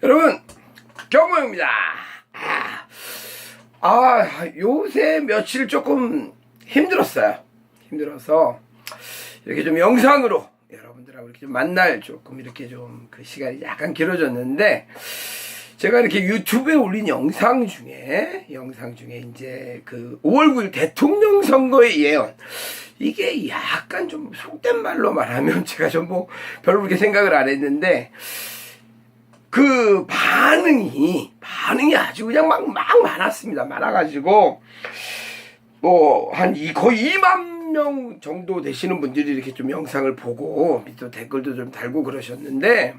여러분, 경모입니다. 요새 며칠 조금 힘들어서 이렇게 좀 영상으로 여러분들하고 이렇게 좀 만날 조금 이렇게 좀 그 시간이 약간 길어졌는데, 제가 이렇게 유튜브에 올린 영상 중에 이제 그 5월 9일 대통령 선거의 예언, 이게 약간 좀 속된 말로 말하면 제가 좀 뭐 별로 그렇게 생각을 안 했는데, 그 반응이 아주 그냥 막 많았습니다. 많아가지고 뭐 거의 2만 명 정도 되시는 분들이 이렇게 좀 영상을 보고 밑에 댓글도 좀 달고 그러셨는데,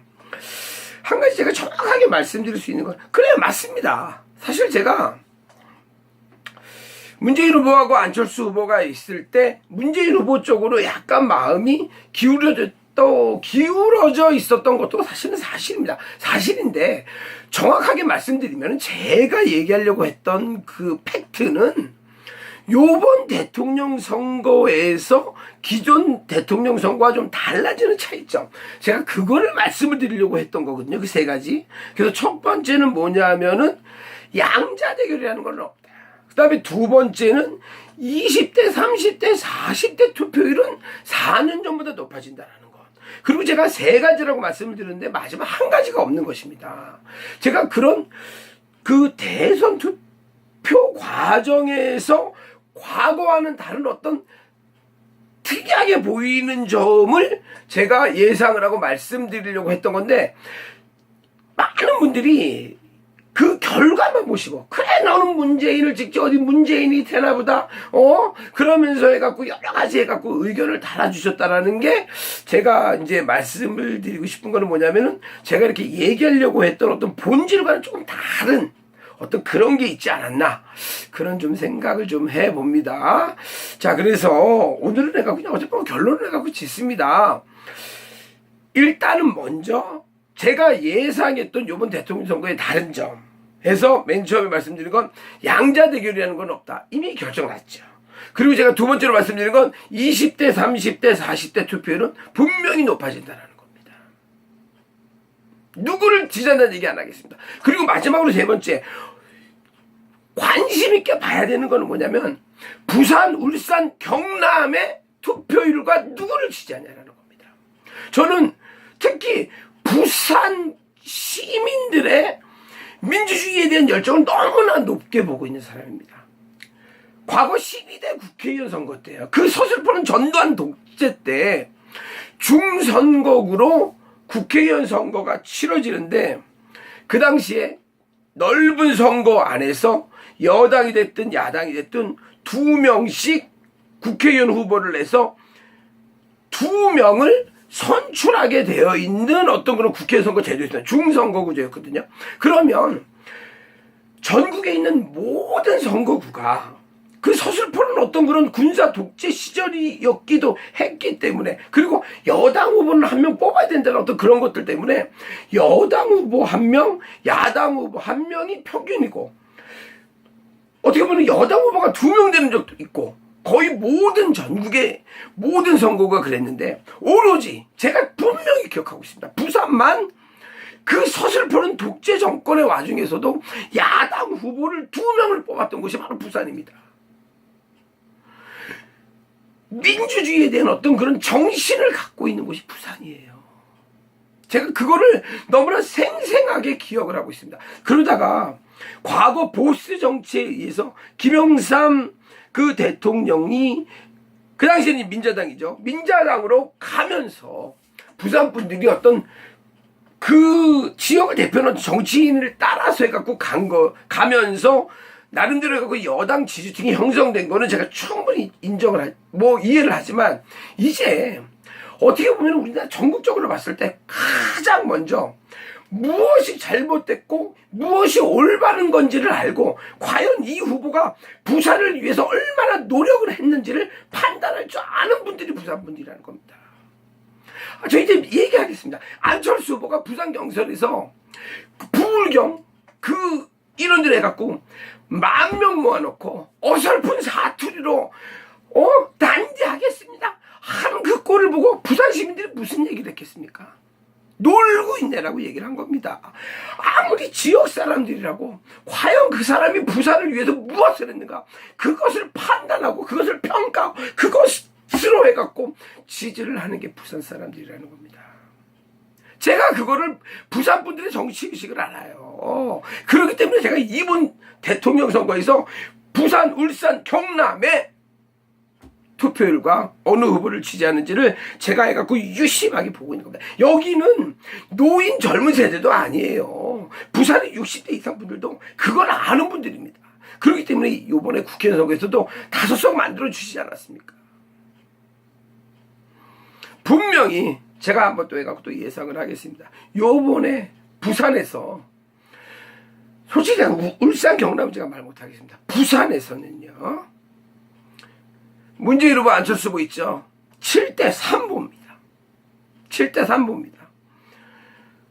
한 가지 제가 정확하게 말씀드릴 수 있는 건, 그래요, 맞습니다. 사실 제가 문재인 후보하고 안철수 후보가 있을 때 문재인 후보 쪽으로 약간 마음이 기울어져 있었던 것도 사실은 사실인데, 정확하게 말씀드리면 제가 얘기하려고 했던 그 팩트는 요번 대통령 선거에서 기존 대통령 선거와 좀 달라지는 차이점, 제가 그거를 말씀을 드리려고 했던 거거든요. 그 세 가지. 그래서 첫 번째는 뭐냐면은 양자 대결이라는 건 없다. 그 다음에 두 번째는 20대, 30대, 40대 투표율은 4년 전보다 높아진다라는 것. 그리고 제가 세 가지라고 말씀을 드렸는데 마지막 한 가지가 없는 것입니다. 제가 그런 그 대선 투표 과정에서 과거와는 다른 어떤 특이하게 보이는 점을 제가 예상을 하고 말씀드리려고 했던 건데, 많은 분들이 그 결과만 보시고, 그래 너는 문재인을 찍지 어디 문재인이 되나보다 그러면서 해갖고 여러 가지 해갖고 의견을 달아주셨다라는 게, 제가 이제 말씀을 드리고 싶은 거는 뭐냐면은, 제가 이렇게 얘기하려고 했던 어떤 본질과는 조금 다른 어떤 그런 게 있지 않았나, 그런 좀 생각을 좀 해봅니다. 자, 그래서 오늘은 내가 그냥 어쨌든 결론을 해갖고 짓습니다. 일단은 먼저 제가 예상했던 이번 대통령 선거의 다른 점 해서 맨 처음에 말씀드린 건, 양자 대결이라는 건 없다. 이미 결정났죠. 그리고 제가 두 번째로 말씀드린 건 20대, 30대, 40대 투표율은 분명히 높아진다는 겁니다. 누구를 지지한다는 얘기 안 하겠습니다. 그리고 마지막으로 세 번째, 관심 있게 봐야 되는 거는 뭐냐면, 부산, 울산, 경남의 투표율과 누구를 지지하냐라는 겁니다. 저는 특히 부산 시민들의 민주주의에 대한 열정을 너무나 높게 보고 있는 사람입니다. 과거 12대 국회의원 선거 때요, 그 서슬퍼런 전두환 독재 때 중선거구로 국회의원 선거가 치러지는데, 그 당시에 넓은 선거 안에서 여당이 됐든 야당이 됐든 2명씩 국회의원 후보를 내서 2명을 선출하게 되어 있는 어떤 그런 국회 선거 제도였어요. 중선거구제였거든요. 그러면 전국에 있는 모든 선거구가 그 서슬퍼런 어떤 그런 군사 독재 시절이었기도 했기 때문에, 그리고 여당 후보는 한 명 뽑아야 된다는 어떤 그런 것들 때문에 여당 후보 한 명, 야당 후보 한 명이 평균이고, 어떻게 보면 여당 후보가 2명 되는 적도 있고, 거의 모든 전국의 모든 선거가 그랬는데, 오로지 제가 분명히 기억하고 있습니다. 부산만 그 서슬퍼런 독재 정권의 와중에서도 야당 후보를 2명을 뽑았던 곳이 바로 부산입니다. 민주주의에 대한 어떤 그런 정신을 갖고 있는 곳이 부산이에요. 제가 그거를 너무나 생생하게 기억을 하고 있습니다. 그러다가 과거 보수 정치에 의해서 김영삼 그 대통령이, 그 당시에는 민자당이죠, 민자당으로 가면서 부산 분들이 어떤 그 지역을 대표하는 정치인을 따라서 해갖고 가면서 나름대로 해갖고 여당 지지층이 형성된 거는 제가 충분히 이해를 하지만, 이제 어떻게 보면 우리나라 전국적으로 봤을 때 가장 먼저 무엇이 잘못됐고 무엇이 올바른 건지를 알고, 과연 이 후보가 부산을 위해서 얼마나 노력을 했는지를 판단할 줄 아는 분들이 부산 분들이라는 겁니다. 저 이제 얘기하겠습니다. 안철수 후보가 부산 경선에서 부울경 그 인원들 해갖고 10,000명 모아놓고 어설픈 사투리로 단대하겠습니다 하는 그 꼴을 보고 부산 시민들이 무슨 얘기를 했겠습니까? 놀고 있네라고 얘기를 한 겁니다. 아무리 지역 사람들이라고 과연 그 사람이 부산을 위해서 무엇을 했는가 그것을 판단하고 그것을 평가하고 그것으로 해갖고 지지를 하는 게 부산 사람들이라는 겁니다. 제가 그거를 부산 분들의 정치의식을 알아요. 그렇기 때문에 제가 이번 대통령 선거에서 부산, 울산, 경남에 투표율과 어느 후보를 지지하는지를 제가 해갖고 유심하게 보고 있는 겁니다. 여기는 노인 젊은 세대도 아니에요. 부산의 60대 이상 분들도 그걸 아는 분들입니다. 그렇기 때문에 이번에 국회의원 선거에서도 5석 만들어 주시지 않았습니까? 분명히 제가 한번 또 해갖고 또 예상을 하겠습니다. 요번에 부산에서 솔직히 제가 울산 경남 제가 말 못하겠습니다. 부산에서는요 문재인 후보 안철수 후보 있죠. 7대3보입니다. 7대3보입니다.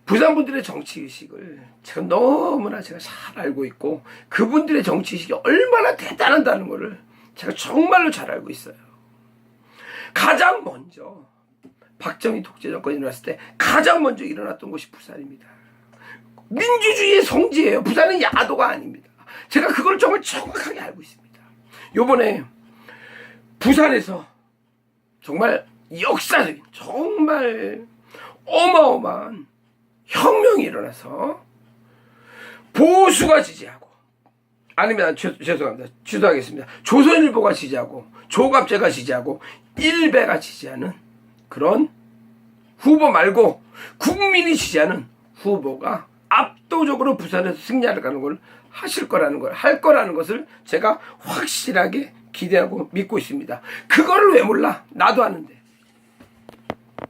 부산 분들의 정치의식을 제가 너무나 제가 잘 알고 있고 그분들의 정치의식이 얼마나 대단하다는 것을 제가 정말로 잘 알고 있어요. 가장 먼저 박정희 독재 정권이 일어났을 때 가장 먼저 일어났던 곳이 부산입니다. 민주주의의 성지예요. 부산은 야도가 아닙니다. 제가 그걸 정말 정확하게 알고 있습니다. 요번에 부산에서 정말 역사적인 정말 어마어마한 혁명이 일어나서 보수가 지지하고 아니면 죄송합니다. 취소하겠습니다. 조선일보가 지지하고 조갑제가 지지하고 일베가 지지하는 그런 후보 말고 국민이 지지하는 후보가 압도적으로 부산에서 승리하는 걸 하실 거라는 걸 할 거라는 것을 제가 확실하게 기대하고 믿고 있습니다. 그거를 왜 몰라? 나도 아는데.